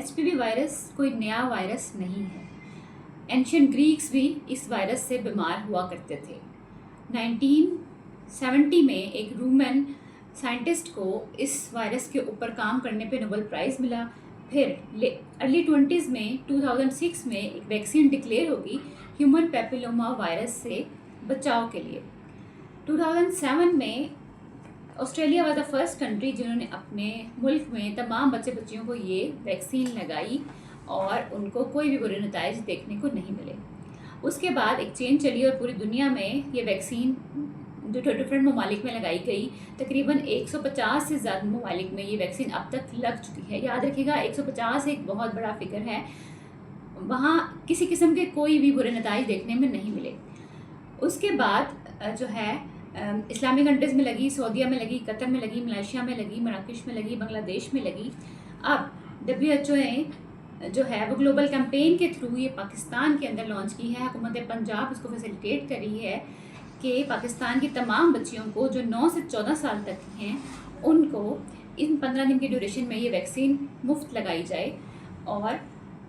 HPV virus कोई नया virus नहीं है। एंशियंट ग्रीक्स भी इस वायरस से बीमार हुआ करते थे। 1970 में एक रूमन साइंटिस्ट को इस वायरस के ऊपर काम करने पे नोबेल प्राइज़ मिला। फिर अर्ली 20s में 2006 में एक वैक्सीन डिक्लेयर होगी ह्यूमन पेपिलोमा वायरस से बचाव के लिए। 2007 में Australia was the first country जिन्होंने अपने मुल्क में तमाम बच्चे बच्चियों को ये वैक्सीन लगाई और उनको कोई भी बुरे नतीजे देखने को नहीं मिले। उसके बाद एक चेन चली और पूरी दुनिया में ये वैक्सीन जो डिफरेंट ममालिक में लगाई गई, तकरीबन 150 से ज़्यादा ममालिक में ये वैक्सीन अब तक लग चुकी है। याद रखिएगा 150 एक बहुत बड़ा फिगर है। वहाँ किसी किस्म के कोई भी बुरे नतीजे देखने में नहीं मिले। उसके बाद जो है इस्लामिक कंट्रीज़ में लगी, सऊदीया में लगी, कतर में लगी, मलेशिया में लगी, मराकश में लगी, बांग्लादेश में लगी। अब WHO ने जो है वो ग्लोबल कैंपेन के थ्रू ये पाकिस्तान के अंदर लॉन्च की है। हुकूमत पंजाब इसको फैसिलिटेट कर रही है कि पाकिस्तान की तमाम बच्चियों को जो 9 से 14 साल तक की हैं उनको इन 15 दिन की ड्यूरेशन में ये वैक्सीन मुफ्त लगाई जाए। और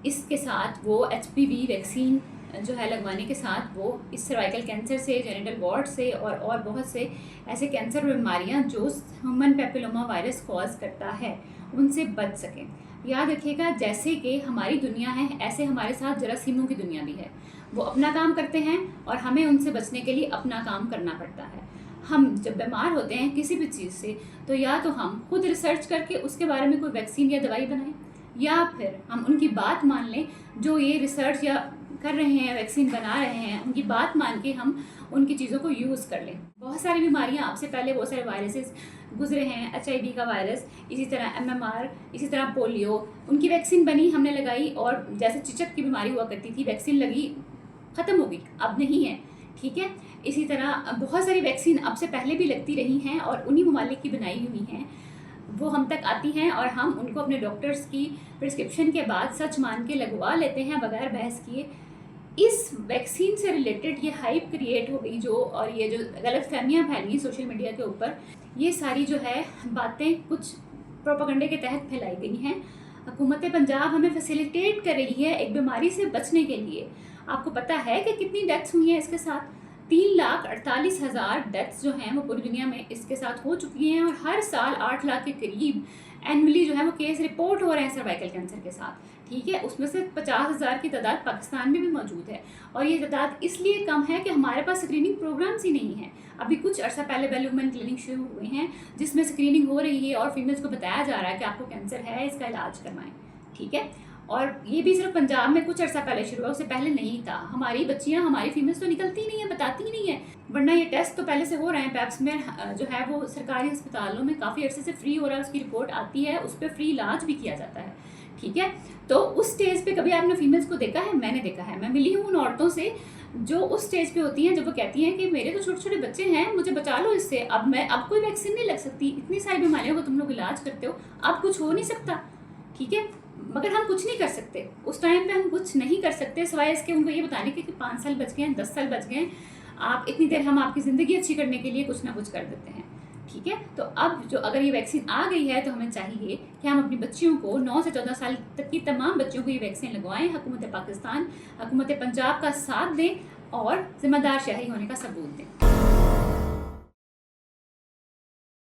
इसके साथ वो HPV वैक्सीन जो है लगवाने के साथ वो इस सर्वाइकल कैंसर से, जेनिटल वॉर्ड से और बहुत से ऐसे कैंसर बीमारियां जो ह्यूमन पेपिलोमा वायरस कॉज करता है उनसे बच सकें। याद रखिएगा जैसे कि हमारी दुनिया है ऐसे हमारे साथ जरासीमों की दुनिया भी है। वो अपना काम करते हैं और हमें उनसे बचने के लिए अपना काम करना पड़ता है। हम जब बीमार होते हैं किसी भी चीज़ से तो या तो हम खुद रिसर्च करके उसके बारे में कोई वैक्सीन या दवाई बनाएं या फिर हम उनकी बात मान लें जो ये रिसर्च या कर रहे हैं, वैक्सीन बना रहे हैं, उनकी बात मान के हम उनकी चीज़ों को यूज़ कर लें। बहुत सारी बीमारियां आपसे पहले बहुत सारे वायरसेस गुजरे हैं। HIV का वायरस, इसी तरह MMR, इसी तरह पोलियो, उनकी वैक्सीन बनी, हमने लगाई और जैसे चिचक की बीमारी हुआ करती थी, वैक्सीन लगी, ख़त्म हो गई, अब नहीं है। ठीक है, इसी तरह बहुत सारी वैक्सीन अब से पहले भी लगती रही हैं और उन्हीं ममालिक की बनाई हुई हैं, वो हम तक आती हैं और हम उनको अपने डॉक्टर्स की प्रिस्क्रिप्शन के बाद सच मान के लगवा लेते हैं बगैर बहस किए। इस वैक्सीन से रिलेटेड ये हाइप क्रिएट हो गई जो, और ये जो गलतफहमियां फैल गई सोशल मीडिया के ऊपर, ये सारी जो है बातें कुछ प्रोपेगेंडे के तहत फैलाई गई हैं। हुकूमत पंजाब हमें फैसिलिटेट कर रही है एक बीमारी से बचने के लिए। आपको पता है कि कितनी डेथ्स हुई हैं इसके साथ? 3,48,000 डेथ्स जो हैं वो पूरी दुनिया में इसके साथ हो चुकी हैं और हर साल 8 लाख के करीब एनुअली जो है वो केस रिपोर्ट हो रहे हैं सर्वाइकल कैंसर के साथ। ठीक है, उसमें से 50,000 की तादाद पाकिस्तान में भी मौजूद है और ये तादाद इसलिए कम है कि हमारे पास स्क्रीनिंग प्रोग्राम्स ही नहीं हैं। अभी कुछ अर्सा पहले वेल वुमेन क्लिनिक शुरू हुए हैं जिसमें स्क्रीनिंग हो रही है और फीमेल्स को बताया जा रहा है कि आपको कैंसर है, इसका इलाज करवाएं। ठीक है, और ये भी सिर्फ पंजाब में कुछ अर्सा पहले शुरू हुआ, उससे पहले नहीं था। हमारी बच्चियां, हमारी फीमेल्स तो निकलती नहीं है, बताती नहीं है, वरना ये टेस्ट तो पहले से हो रहे हैं। पैप्स में जो है वो सरकारी अस्पतालों में काफ़ी अर्से से फ्री हो रहा है, उसकी रिपोर्ट आती है, उस पर फ्री इलाज भी किया जाता है। ठीक है, तो उस स्टेज पे कभी आपने फीमेल्स को देखा है? मैंने देखा है, मैं मिली हूँ उन औरतों से जो उस स्टेज पे होती हैं जब वो कहती हैं कि मेरे तो छोटे छोटे बच्चे हैं, मुझे बचा लो इससे, अब कोई वैक्सीन नहीं लग सकती, इतनी सारी बीमारियों को तुम लोग इलाज करते हो, अब कुछ हो नहीं सकता। ठीक है, मगर हम कुछ नहीं कर सकते, उस टाइम पे हम कुछ नहीं कर सकते सिवाय इसके उनको ये बताने के कि 5 साल बच गए हैं, 10 साल बच गए, आप इतनी देर हम आपकी ज़िंदगी अच्छी करने के लिए कुछ ना कुछ कर देते हैं। ठीक है, तो अब जो अगर ये वैक्सीन आ गई है तो हमें चाहिए कि हम अपनी बच्चियों को 9 से 14 साल तक की तमाम बच्चियों को ये वैक्सीन लगवाएं। हुकूमत पाकिस्तान, हुकूमत पंजाब का साथ दें और ज़िम्मेदार शहरी होने का सबूत दें।